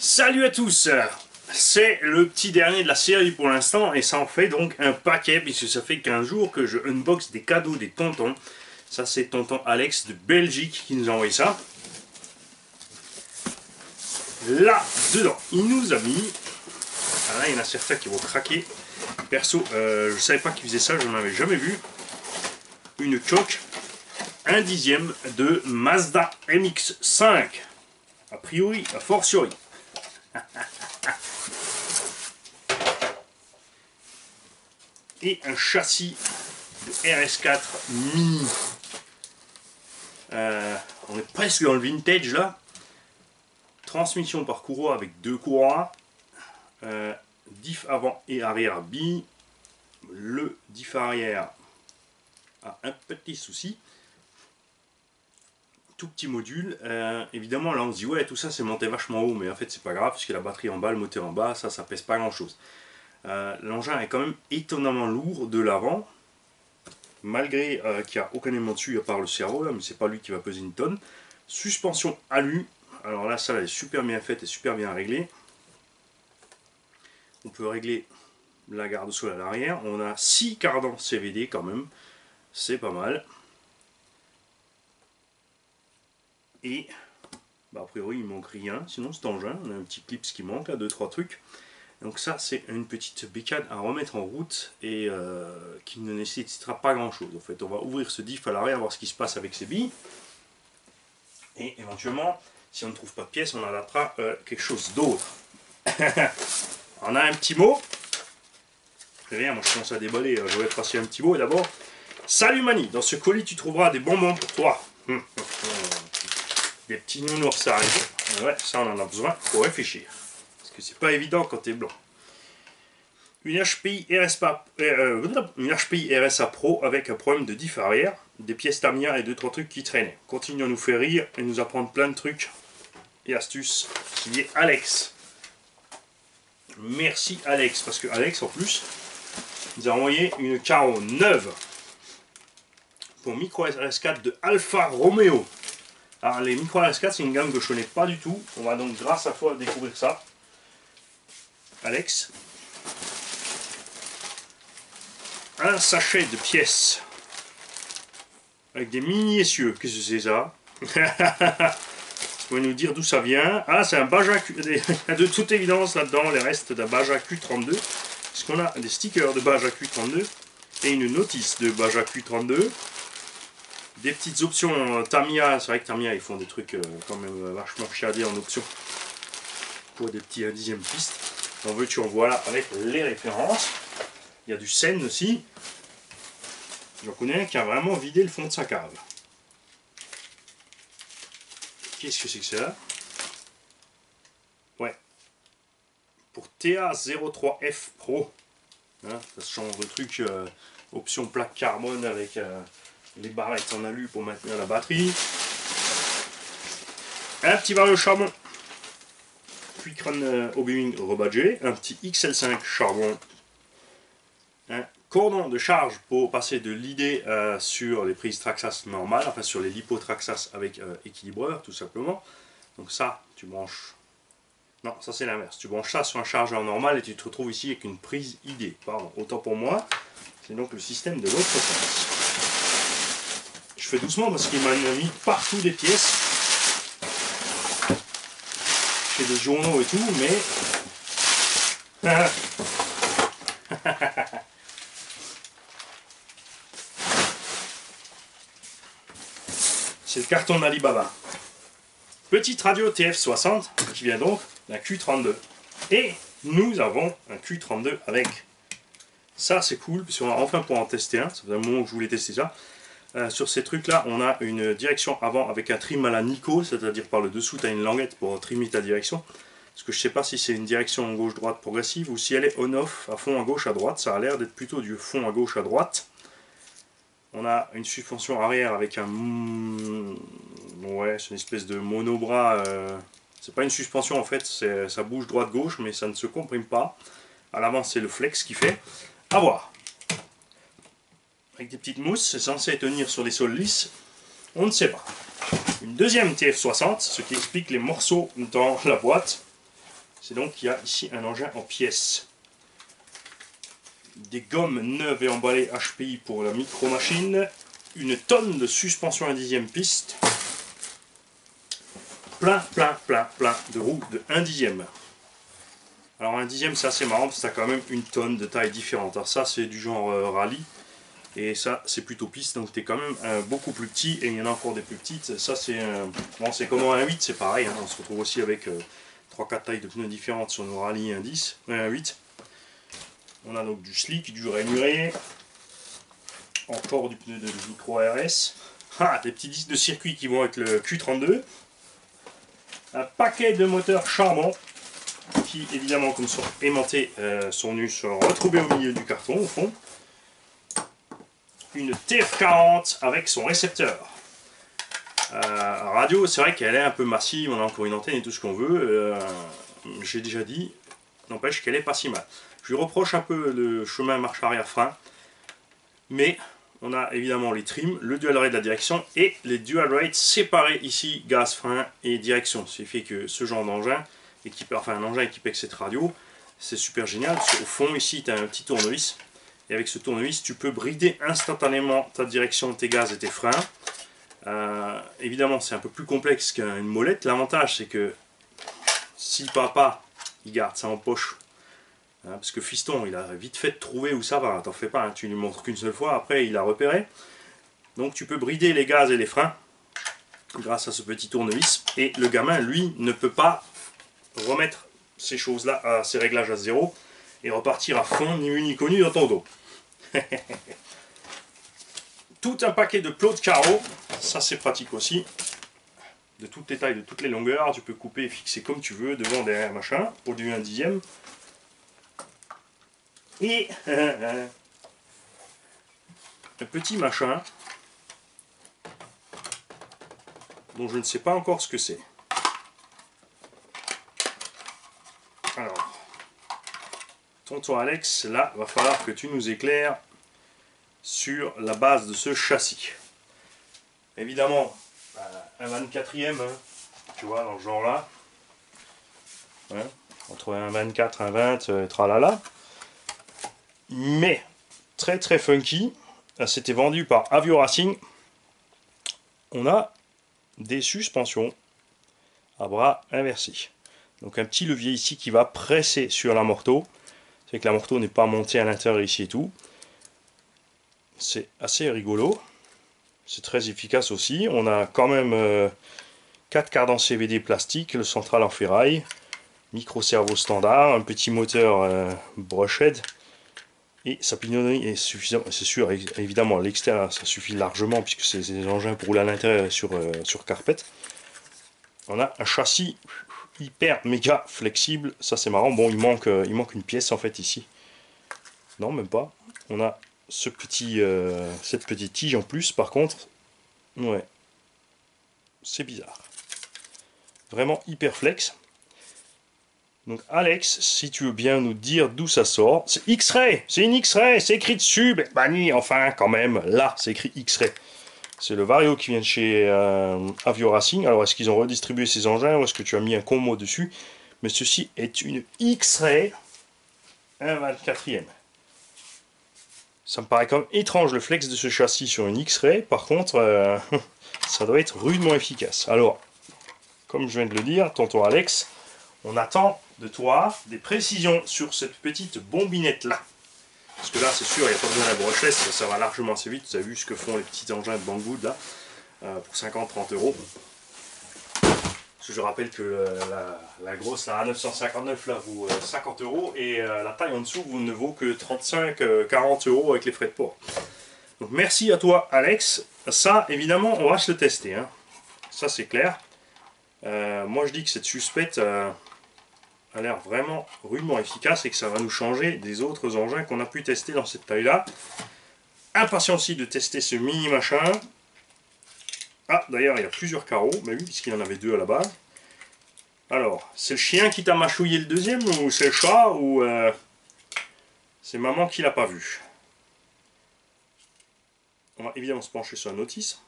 Salut à tous, c'est le petit dernier de la série pour l'instant et ça en fait donc un paquet puisque ça fait 15 jours que je unbox des cadeaux des tontons. Ça c'est tonton Alex de Belgique qui nous a envoyé ça. Là dedans il nous a mis, ah là il y en a certains qui vont craquer. Perso je savais pas qu'il faisait ça, je n'en avais jamais vu. Une coque 1/10 de Mazda MX-5. A priori, a fortiori. Et un châssis de RS4 Mini. On est presque dans le vintage là. Transmission par courroie avec deux courroies. Diff avant et arrière bi. Le diff arrière a un petit souci. Tout petit module. Évidemment là on se dit ouais tout ça c'est monté vachement haut, mais en fait c'est pas grave puisque la batterie en bas, le moteur en bas, ça pèse pas grand chose. L'engin est quand même étonnamment lourd de l'avant, malgré qu'il n'y a aucun élément dessus à part le cerveau là, mais c'est pas lui qui va peser une tonne. Suspension alu, alors là ça elle est super bien faite et super bien réglée. On peut régler la garde-sol à l'arrière, on a 6 cardans CVD quand même, c'est pas mal. Et bah, a priori il manque rien, sinon cet engin, on a un petit clip qui manque, là, 2-3 trucs. Donc ça c'est une petite bécane à remettre en route et qui ne nécessitera pas grand chose. En fait on va ouvrir ce diff à l'arrière, voir ce qui se passe avec ces billes. Et éventuellement, si on ne trouve pas de pièces, on adaptera quelque chose d'autre. On a un petit mot. C'est rien, moi je commence à déballer, je vais passer un petit mot d'abord. Salut Mani, dans ce colis tu trouveras des bonbons pour toi. Des petits nounours, ça arrive. Ouais, ça on en a besoin pour réfléchir. Parce que c'est pas évident quand t'es blanc. Une HPI RSA Pro avec un problème de diff arrière, des pièces Tamiya et 2-3 trucs qui traînaient. Continue à nous faire rire et nous apprendre plein de trucs et astuces, qui est Alex. Merci Alex, parce que Alex en plus nous a envoyé une carreau neuve pour micro RS4 de Alfa Romeo. Alors les micro RS4 c'est une gamme que je connais pas du tout, on va donc grâce à toi découvrir ça. Alex. Un sachet de pièces avec des mini essieux, qu'est-ce que c'est ça? Vous pouvez nous dire d'où ça vient? Ah c'est un Baja Q, de toute évidence là-dedans les restes d'un Baja Q32, puisqu'on a des stickers de Baja Q32 et une notice de Baja Q32. Des petites options Tamiya, c'est vrai que Tamiya ils font des trucs quand même vachement chiadés en option pour des petits 1/10 pistes. En veux-tu en voilà avec les références. Il y a du Sen aussi. J'en connais un qui a vraiment vidé le fond de sa cave. Qu'est-ce que c'est que ça? Ouais. Pour TA03F Pro. Hein, ça change de truc. Option plaque carbone avec les barrettes en alu pour maintenir la batterie. Un petit baril de charbon. Quick Run Obi-Wan rebadgé. Un petit XL5 charbon. Un cordon de charge pour passer de l'idée sur les prises Traxxas normales, enfin sur les lipo Traxxas avec équilibreur tout simplement. Donc ça, tu branches... Non, ça c'est l'inverse. Tu branches ça sur un chargeur normal et tu te retrouves ici avec une prise ID. Pardon, autant pour moi. C'est donc le système de l'autre sens. Je fais doucement parce qu'il m'a mis partout des pièces. J'ai des journaux et tout, mais... C'est le carton d'Alibaba. Petite radio TF60 qui vient donc d'un Q32. Et nous avons un Q32 avec. Ça c'est cool, puisqu'on va enfin pouvoir en tester un. Ça faisait un moment que je voulais tester ça. Sur ces trucs là, on a une direction avant avec un trim à la Nico, c'est-à-dire par le dessous tu as une languette pour trimer ta direction. Parce que je sais pas si c'est une direction gauche-droite progressive ou si elle est on-off à fond à gauche à droite. Ça a l'air d'être plutôt du fond à gauche à droite. On a une suspension arrière avec un... Ouais, c'est une espèce de monobras. C'est pas une suspension en fait, ça bouge droite-gauche, mais ça ne se comprime pas. À l'avant, c'est le flex qui fait. À voir. Avec des petites mousses, c'est censé tenir sur des sols lisses. On ne sait pas. Une deuxième TF60, ce qui explique les morceaux dans la boîte. c'est donc qu'il y a ici un engin en pièces. Des gommes neuves et emballées HPI pour la micro-machine, une tonne de suspension à 10e piste, plein de roues de 1/10. Alors 1/10 c'est assez marrant parce que ça a quand même une tonne de tailles différentes. Alors ça c'est du genre rallye et ça c'est plutôt piste, donc t'es quand même beaucoup plus petit et il y en a encore des plus petites. Ça c'est bon, c'est comme un 1.8, c'est pareil, hein. On se retrouve aussi avec 3-4 tailles de pneus différentes sur nos rallyes 1.10, 1.8. On a donc du slick, du rainuré, encore du pneu de micro RS, des petits disques de circuit qui vont avec le Q32, un paquet de moteurs charbon qui évidemment comme sont aimantés sont venus se retrouver au milieu du carton au fond, une TF40 avec son récepteur. Radio, c'est vrai qu'elle est un peu massive, on a encore une antenne et tout ce qu'on veut, j'ai déjà dit, n'empêche qu'elle est pas si mal. Je lui reproche un peu le chemin marche arrière frein, mais on a évidemment les trims, le dual rate de la direction et les dual rates séparés ici, gaz, frein et direction. Ce qui fait que ce genre d'engin, un engin équipé avec cette radio, c'est super génial parce qu'au fond ici tu as un petit tournevis et avec ce tournevis tu peux brider instantanément ta direction, tes gaz et tes freins. Évidemment c'est un peu plus complexe qu'une molette. L'avantage c'est que si papa il garde ça en poche, parce que fiston il a vite fait de trouver où ça va, t'en fais pas, hein, tu lui montres qu'une seule fois, après il a repéré. Donc tu peux brider les gaz et les freins grâce à ce petit tournevis et le gamin lui ne peut pas remettre ces choses là, ces réglages à zéro et repartir à fond ni vu ni connu dans ton dos. Tout un paquet de plots de carreaux, ça c'est pratique aussi, de toutes les tailles, de toutes les longueurs, tu peux couper et fixer comme tu veux, devant, derrière, machin, pour du 1/10. Et un petit machin dont je ne sais pas encore ce que c'est. Alors, tonton Alex, là, va falloir que tu nous éclaires sur la base de ce châssis. Évidemment, un 24e, hein, tu vois, dans ce genre-là. Hein, entre un 24, un 20, tralala. Mais, très très funky, c'était vendu par Avio Racing. On a des suspensions à bras inversés. Donc un petit levier ici qui va presser sur l'amorto. C'est que l'amorto n'est pas monté à l'intérieur ici et tout. C'est assez rigolo. C'est très efficace aussi. On a quand même 4 cardans CVD plastique, le central en ferraille, micro-servo standard, un petit moteur brochehead. Et sa pignonnerie est suffisante, c'est sûr, évidemment, à l'extérieur ça suffit largement puisque c'est des engins pour rouler à l'intérieur sur carpet. On a un châssis hyper méga flexible, ça c'est marrant. Bon, il manque une pièce en fait ici. Non, même pas. On a cette petite tige en plus, par contre, ouais, c'est bizarre. Vraiment hyper flex. Donc Alex, si tu veux bien nous dire d'où ça sort, c'est X-Ray, c'est une X-Ray, c'est écrit dessus, mais Bani, enfin quand même, là c'est écrit X-Ray. C'est le Vario qui vient de chez Avio Racing. Alors est-ce qu'ils ont redistribué ces engins ou est-ce que tu as mis un combo dessus? Mais ceci est une X-Ray 1/24e. Ça me paraît quand même étrange le flex de ce châssis sur une X-Ray. Par contre, ça doit être rudement efficace. Alors, comme je viens de le dire, tonton Alex, on attend de toi des précisions sur cette petite bombinette là. Parce que là, c'est sûr, il n'y a pas besoin de la brochette, ça va largement assez vite. Vous avez vu ce que font les petits engins de Banggood là, pour 50-30 €. Parce que je rappelle que la grosse, la A959 là, vaut 50 € et la taille en dessous ne vaut que 35-40 € avec les frais de port. Donc merci à toi Alex. Ça, évidemment, on va se le tester. Hein. Ça, c'est clair. Moi, je dis que cette suspecte a l'air vraiment rudement efficace et que ça va nous changer des autres engins qu'on a pu tester dans cette taille-là. Impatient aussi de tester ce mini machin. Ah, d'ailleurs, il y a plusieurs carreaux, mais oui, puisqu'il y en avait 2 à la base. Alors, c'est le chien qui t'a mâchouillé le deuxième, ou c'est le chat, ou c'est maman qui l'a pas vu? On va évidemment se pencher sur la notice.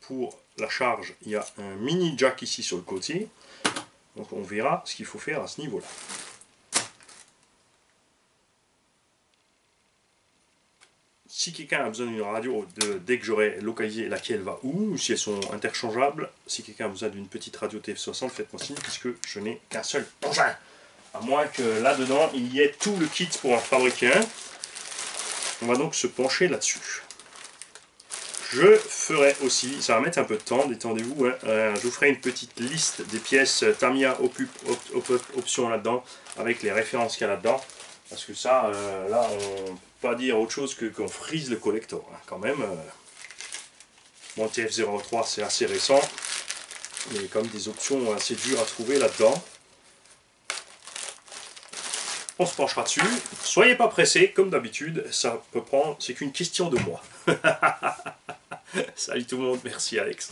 Pour la charge, il y a un mini jack ici sur le côté. Donc on verra ce qu'il faut faire à ce niveau-là. Si quelqu'un a besoin d'une radio, dès que j'aurai localisé laquelle va où, ou si elles sont interchangeables, si quelqu'un a besoin d'une petite radio TF60, faites-moi signe, puisque je n'ai qu'un seul engin. À moins que là-dedans, il y ait tout le kit pour en fabriquer un. On va donc se pencher là-dessus. Je ferai aussi, ça va mettre un peu de temps, détendez-vous, hein, je vous ferai une petite liste des pièces Tamiya option là-dedans, avec les références qu'il y a là-dedans. Parce que ça, là, on ne peut pas dire autre chose que qu'on frise le collector, hein, quand même. Mon TF03, c'est assez récent. Il y a quand même des options assez dures à trouver là-dedans. On se penchera dessus. Soyez pas pressés, comme d'habitude, ça peut prendre, c'est qu'une question de mois. Salut tout le monde, merci Alex.